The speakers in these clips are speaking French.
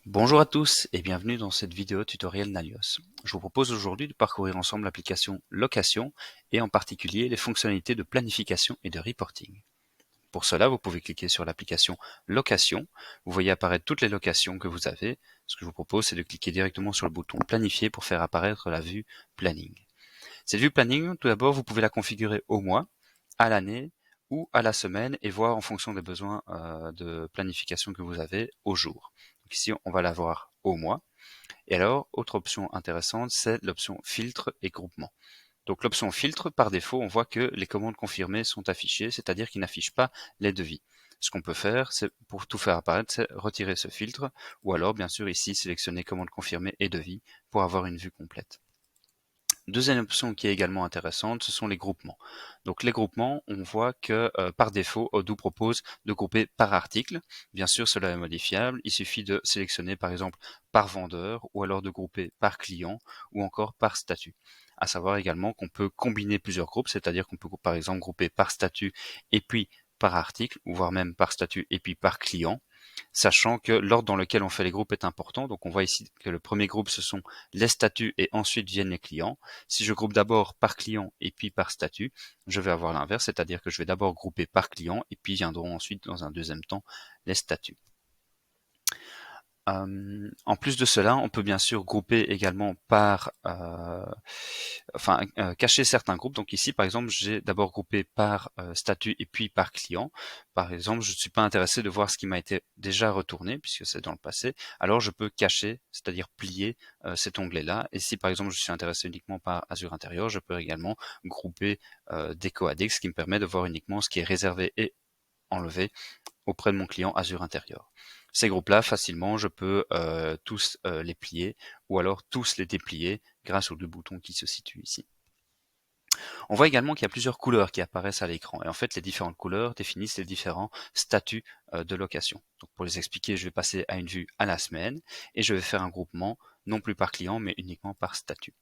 Bonjour à tous et bienvenue dans cette vidéo tutoriel Nalios. Je vous propose aujourd'hui de parcourir ensemble l'application Location et en particulier les fonctionnalités de planification et de reporting. Pour cela, vous pouvez cliquer sur l'application Location. Vous voyez apparaître toutes les locations que vous avez. Ce que je vous propose, c'est de cliquer directement sur le bouton Planifier pour faire apparaître la vue Planning. Cette vue Planning, tout d'abord, vous pouvez la configurer au mois, à l'année ou à la semaine et voir en fonction des besoins de planification que vous avez au jour. Donc ici, on va la voir au mois. Et alors, autre option intéressante, c'est l'option filtre et groupement. Donc l'option filtre, par défaut, on voit que les commandes confirmées sont affichées, c'est-à-dire qu'ils n'affichent pas les devis. Ce qu'on peut faire, c'est pour tout faire apparaître, c'est retirer ce filtre, ou alors bien sûr ici sélectionner commande confirmée et devis pour avoir une vue complète. Deuxième option qui est également intéressante, ce sont les groupements. Donc les groupements, on voit que par défaut, Odoo propose de grouper par article. Bien sûr, cela est modifiable. Il suffit de sélectionner par exemple par vendeur ou alors de grouper par client ou encore par statut. À savoir également qu'on peut combiner plusieurs groupes, c'est-à-dire qu'on peut par exemple grouper par statut et puis par article, ou voire même par statut et puis par client, sachant que l'ordre dans lequel on fait les groupes est important. Donc on voit ici que le premier groupe, ce sont les statuts et ensuite viennent les clients. Si je groupe d'abord par client et puis par statut, je vais avoir l'inverse, c'est-à-dire que je vais d'abord grouper par client et puis viendront ensuite dans un deuxième temps les statuts. En plus de cela, on peut bien sûr grouper également par, cacher certains groupes. Donc ici, par exemple, j'ai d'abord groupé par statut et puis par client. Par exemple, je ne suis pas intéressé de voir ce qui m'a été déjà retourné puisque c'est dans le passé. Alors je peux cacher, c'est-à-dire plier cet onglet-là. Et si par exemple je suis intéressé uniquement par Azure Intérieur, je peux également grouper des coadex, ce qui me permet de voir uniquement ce qui est réservé et enlevé auprès de mon client Azure Intérieur. Ces groupes-là, facilement, je peux tous les plier ou alors tous les déplier grâce aux deux boutons qui se situent ici. On voit également qu'il y a plusieurs couleurs qui apparaissent à l'écran et en fait les différentes couleurs définissent les différents statuts de location. Donc pour les expliquer, je vais passer à une vue à la semaine et je vais faire un groupement non plus par client mais uniquement par statut.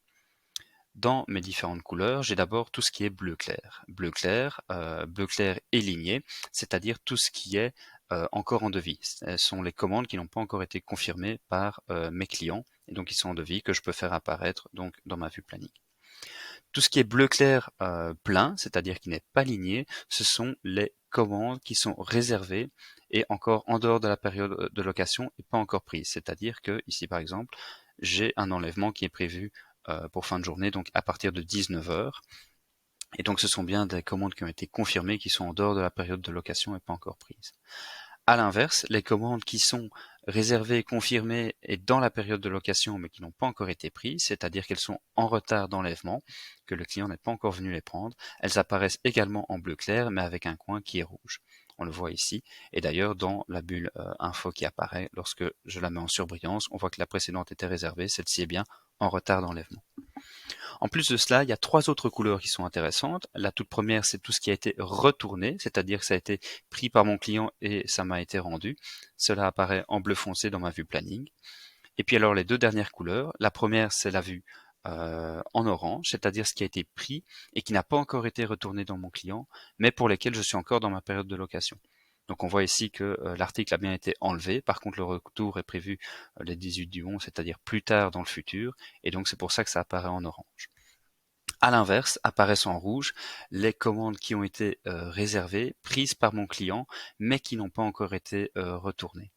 Dans mes différentes couleurs, j'ai d'abord tout ce qui est bleu clair. Bleu clair et ligné, c'est-à-dire tout ce qui est encore en devis. Ce sont les commandes qui n'ont pas encore été confirmées par mes clients et donc qui sont en devis que je peux faire apparaître donc dans ma vue planning. Tout ce qui est bleu clair plein, c'est-à-dire qui n'est pas ligné, ce sont les commandes qui sont réservées et encore en dehors de la période de location et pas encore prises. C'est-à-dire que ici par exemple, j'ai un enlèvement qui est prévu pour fin de journée, donc à partir de 19 heures. Et donc ce sont bien des commandes qui ont été confirmées, qui sont en dehors de la période de location et pas encore prises. À l'inverse, les commandes qui sont réservées, confirmées et dans la période de location mais qui n'ont pas encore été prises, c'est-à-dire qu'elles sont en retard d'enlèvement, que le client n'est pas encore venu les prendre, elles apparaissent également en bleu clair mais avec un coin qui est rouge. On le voit ici, et d'ailleurs dans la bulle info qui apparaît, lorsque je la mets en surbrillance, on voit que la précédente était réservée, celle-ci est bien en retard d'enlèvement. En plus de cela, il y a trois autres couleurs qui sont intéressantes. La toute première, c'est tout ce qui a été retourné, c'est-à-dire que ça a été pris par mon client et ça m'a été rendu. Cela apparaît en bleu foncé dans ma vue planning. Et puis alors les deux dernières couleurs, la première c'est la vue en orange, c'est-à-dire ce qui a été pris et qui n'a pas encore été retourné dans mon client, mais pour lesquels je suis encore dans ma période de location. Donc on voit ici que l'article a bien été enlevé, par contre le retour est prévu les 18 du 11, c'est-à-dire plus tard dans le futur, et donc c'est pour ça que ça apparaît en orange. À l'inverse, apparaissent en rouge les commandes qui ont été réservées, prises par mon client, mais qui n'ont pas encore été retournées.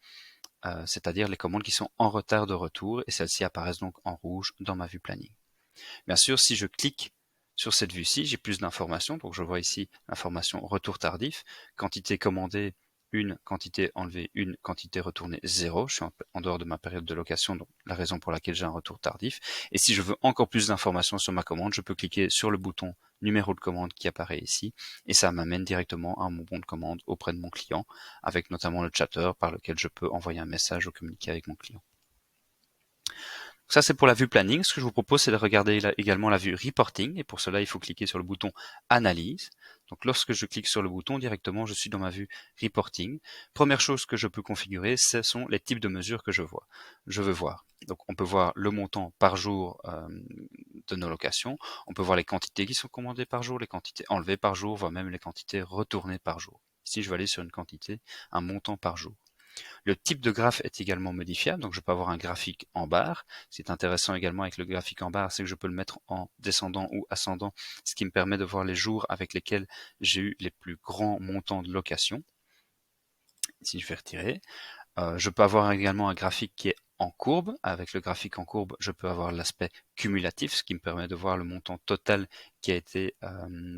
C'est-à-dire les commandes qui sont en retard de retour, et celles-ci apparaissent donc en rouge dans ma vue planning. Bien sûr, si je clique sur cette vue-ci, j'ai plus d'informations. Donc je vois ici l'information retour tardif, quantité commandée 1, quantité enlevée 1, quantité retournée 0. Je suis en dehors de ma période de location, donc la raison pour laquelle j'ai un retour tardif. Et si je veux encore plus d'informations sur ma commande, je peux cliquer sur le bouton numéro de commande qui apparaît ici, et ça m'amène directement à mon bon de commande auprès de mon client, avec notamment le chatter par lequel je peux envoyer un message ou communiquer avec mon client. Ça, c'est pour la vue planning. Ce que je vous propose, c'est de regarder également la vue reporting. Et pour cela, il faut cliquer sur le bouton analyse. Donc, lorsque je clique sur le bouton, directement, je suis dans ma vue reporting. Première chose que je peux configurer, ce sont les types de mesures que je veux voir. Donc, on peut voir le montant par jour de nos locations. On peut voir les quantités qui sont commandées par jour, les quantités enlevées par jour, voire même les quantités retournées par jour. Ici, je vais aller sur une quantité, un montant par jour. Le type de graphe est également modifiable, donc je peux avoir un graphique en barre. Ce qui est intéressant également avec le graphique en barre, c'est que je peux le mettre en descendant ou ascendant, ce qui me permet de voir les jours avec lesquels j'ai eu les plus grands montants de location. Ici, je vais retirer. Je peux avoir également un graphique qui est en courbe. Avec le graphique en courbe, je peux avoir l'aspect cumulatif, ce qui me permet de voir le montant total qui a été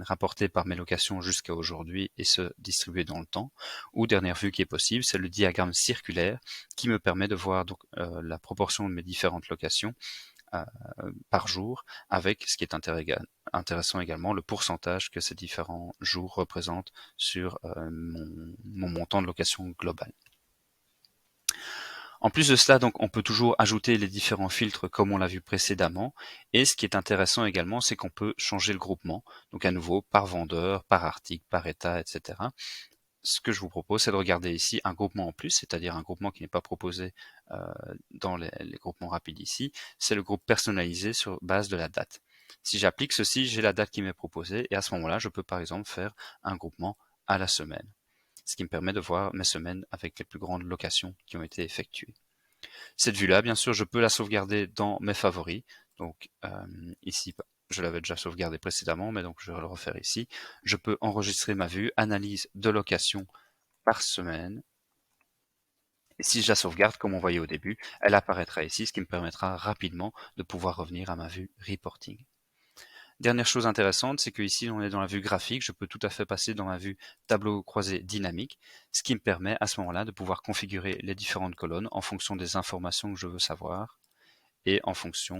rapporté par mes locations jusqu'à aujourd'hui et se distribuer dans le temps. Ou dernière vue qui est possible, c'est le diagramme circulaire qui me permet de voir donc la proportion de mes différentes locations par jour, avec ce qui est intéressant également, le pourcentage que ces différents jours représentent sur mon montant de location global. En plus de cela, donc, on peut toujours ajouter les différents filtres comme on l'a vu précédemment. Et ce qui est intéressant également, c'est qu'on peut changer le groupement. Donc à nouveau, par vendeur, par article, par état, etc. Ce que je vous propose, c'est de regarder ici un groupement en plus, c'est-à-dire un groupement qui n'est pas proposé dans les groupements rapides ici. C'est le groupe personnalisé sur base de la date. Si j'applique ceci, j'ai la date qui m'est proposée et à ce moment-là, je peux par exemple faire un groupement à la semaine, ce qui me permet de voir mes semaines avec les plus grandes locations qui ont été effectuées. Cette vue-là, bien sûr, je peux la sauvegarder dans mes favoris. Donc ici, je l'avais déjà sauvegardé précédemment, mais donc je vais le refaire ici. Je peux enregistrer ma vue, analyse de location par semaine. Et si je la sauvegarde, comme on voyait au début, elle apparaîtra ici, ce qui me permettra rapidement de pouvoir revenir à ma vue reporting. Dernière chose intéressante, c'est que ici on est dans la vue graphique, je peux tout à fait passer dans la vue tableau croisé dynamique, ce qui me permet à ce moment-là de pouvoir configurer les différentes colonnes en fonction des informations que je veux savoir et en fonction